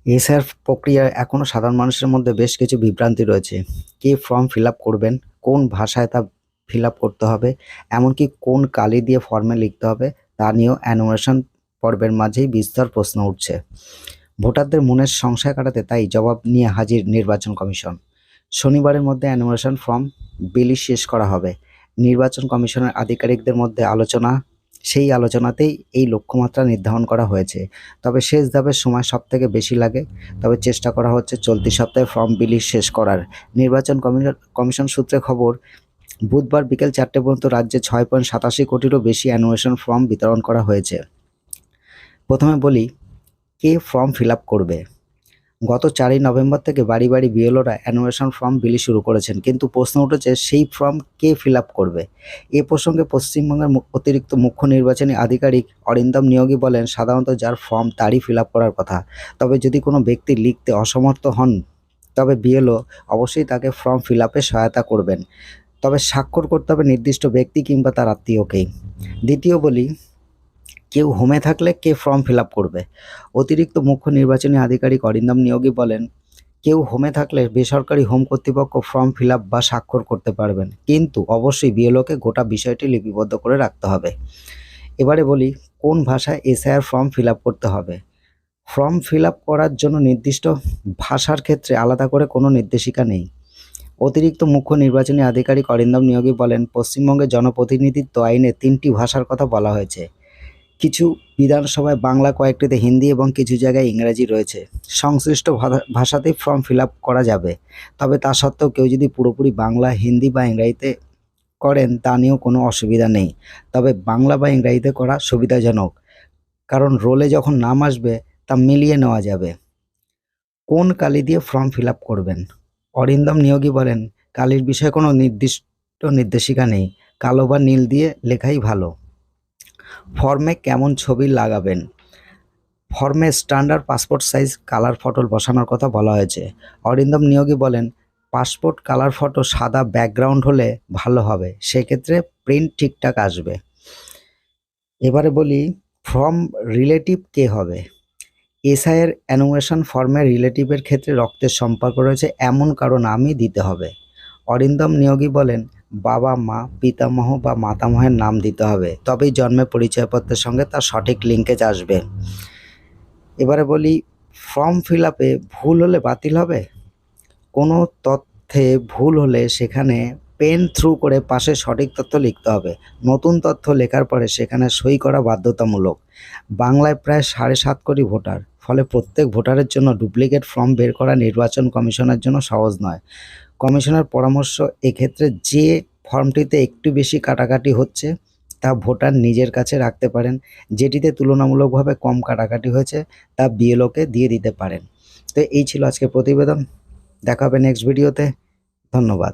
SR প্রক্রিয়ায় এখনো সাধারণ মানুষের মধ্যে বেশ কিছু বিভ্রান্তি রয়েছে। কে ফর্ম ফিল আপ করবেন, কোন ভাষায় তা ফিল আপ করতে হবে, এমনকি কোন কালি দিয়ে ফর্মে লিখতে হবে তা নিয়েও অ্যানুমেশন পর্বের মাঝেই বিস্তর প্রশ্ন উঠছে। ভোটারদের মনের সংশয় কাটাতে তাই জবাব নিয়ে হাজির নির্বাচন কমিশন। শনিবারের মধ্যে অ্যানুমেশন ফর্ম বিলি শেষ করা হবে। নির্বাচন কমিশনের আধিকারিকদের মধ্যে সেই আলোচনাতেই এই লক্ষ্যমাত্রা নির্ধারণ করা হয়েছে। তবে শেষ ধাপের সময় সবথেকে বেশি লাগে। তবে চেষ্টা করা হচ্ছে চলতি সপ্তাহে ফর্ম বিলি শেষ করার। নির্বাচন কমিশন সূত্রে খবর, বুধবার বিকেল 4টে পর্যন্ত রাজ্যে 6.87 কোটিরও বেশি অ্যানুমেশন ফর্ম বিতরণ করা হয়েছে। প্রথমে বলি, কে ফর্ম ফিল আপ করবে। গত 4ই নভেম্বর থেকে বাড়ি বাড়ি বিএলওরা অ্যানুমেশন ফর্ম বিলি শুরু করেছেন, কিন্তু প্রশ্ন উঠেছে সেই ফর্ম কে ফিল আপ করবে। এ প্রসঙ্গে পশ্চিমবঙ্গের অতিরিক্ত মুখ্য নির্বাচনী আধিকারিক অরিন্দম নিয়োগী বলেন, সাধারণত যার ফর্ম তারই ফিল আপ করার কথা। তবে যদি কোনো ব্যক্তি লিখতে অসমর্থ হন তবে বিএলও অবশ্যই তাকে ফর্ম ফিল আপে সহায়তা করবেন। তবে স্বাক্ষর করতে হবে নির্দিষ্ট ব্যক্তি কিংবা তার আত্মীয়কেই। দ্বিতীয় বলি, কেউ হোমে থাকলে কে ফর্ম ফিল আপ করবে। অতিরিক্ত মুখ্য নির্বাচনী আধিকারিক অরিন্দম নিয়োগী বলেন, কেউ হোমে থাকলে বেসরকারি হোম কর্তৃপক্ষ ফর্ম ফিল আপ বা স্বাক্ষর করতে পারবেন, কিন্তু অবশ্যই বিএলওকে গোটা বিষয়টি লিপিবদ্ধ করে রাখতে হবে। এবারে বলি, কোন ভাষায় এসআইআর ফর্ম ফিল আপ করতে হবে। ফর্ম ফিল আপ করার জন্য নির্দিষ্ট ভাষার ক্ষেত্রে আলাদা করে কোনো নির্দেশিকা নেই। অতিরিক্ত মুখ্য নির্বাচনী আধিকারিক অরিন্দম নিয়োগী বলেন, পশ্চিমবঙ্গের জনপ্রতিনিধিত্ব আইনে 3টি ভাষার কথা বলা হয়েছে। কিছু বিধানসভায় বাংলা, কয়েকটিতে হিন্দি এবং কিছু জায়গায় ইংরেজি রয়েছে। সংশ্লিষ্ট ভাষাতেই ফর্ম ফিল আপ করা যাবে। তবে তা সত্ত্বেও কেউ যদি পুরোপুরি বাংলা, হিন্দি বা ইংরেজিতে করেন তা নিয়েও কোনো অসুবিধা নেই। তবে বাংলা বা ইংরেজিতে করা সুবিধাজনক, কারণ রোলে যখন নাম আসবে তা মিলিয়ে নেওয়া যাবে। কোন কালি দিয়ে ফর্ম ফিল আপ করবেন। অরিন্দম নিয়োগী বলেন, কালির বিষয়ে কোনো নির্দিষ্ট নির্দেশিকা নেই, কালো বা নীল দিয়ে লেখাই ভালো। ফর্মে কেমন ছবি লাগাবেন। ফর্মে standard passport size colour photo বসানোর কথা বলা হয়েছে। অরিন্দম নিয়োগী বলেন, পাসপোর্ট কালার ফটো সাদা ব্যাকগ্রাউন্ড হলে ভালো হবে, সেক্ষেত্রে প্রিন্ট ঠিকঠাক আসবে। এবারে বলি, ফর্ম রিলেটিভ কে হবে। এসআইয়ের অ্যানুমেশন ফর্মে রিলেটিভের ক্ষেত্রে রক্তের সম্পর্ক রয়েছে এমন কারো নামই দিতে হবে। অরিন্দম নিয়োগী বলেন, বাবা মা, পিতামহ বা মাতামহের নাম দিতে হবে, তবেই জন্মের পরিচয়পত্রের সঙ্গে তার সঠিক লিঙ্কেজ আসবে। এবারে বলি, ফর্ম ফিল আপে ভুল হলে বাতিল হবে। কোনো তথ্যে ভুল হলে সেখানে পেন থ্রু করে পাশে সঠিক তথ্য লিখতে হবে। নতুন তথ্য লেখার পরে সেখানে সই করা বাধ্যতামূলক। বাংলায় প্রায় 7.5 কোটি ভোটার, ফলে প্রত্যেক ভোটারের জন্য ডুপ্লিকেট ফর্ম বের করা নির্বাচন কমিশনের জন্য সহজ নয়। কমিশনের পরামর্শ, এক্ষেত্রে যে ফর্মটিতে একটু বেশি কাটাকাটি হচ্ছে তা ভোটার নিজের কাছে রাখতে পারেন, যেটিতে তুলনামূলকভাবে কম কাটাকাটি হয়েছে তা বিএলওকে দিয়ে দিতে পারেন। তো এই ছিল আজকের প্রতিবেদন। দেখা হবে নেক্সট ভিডিওতে। ধন্যবাদ।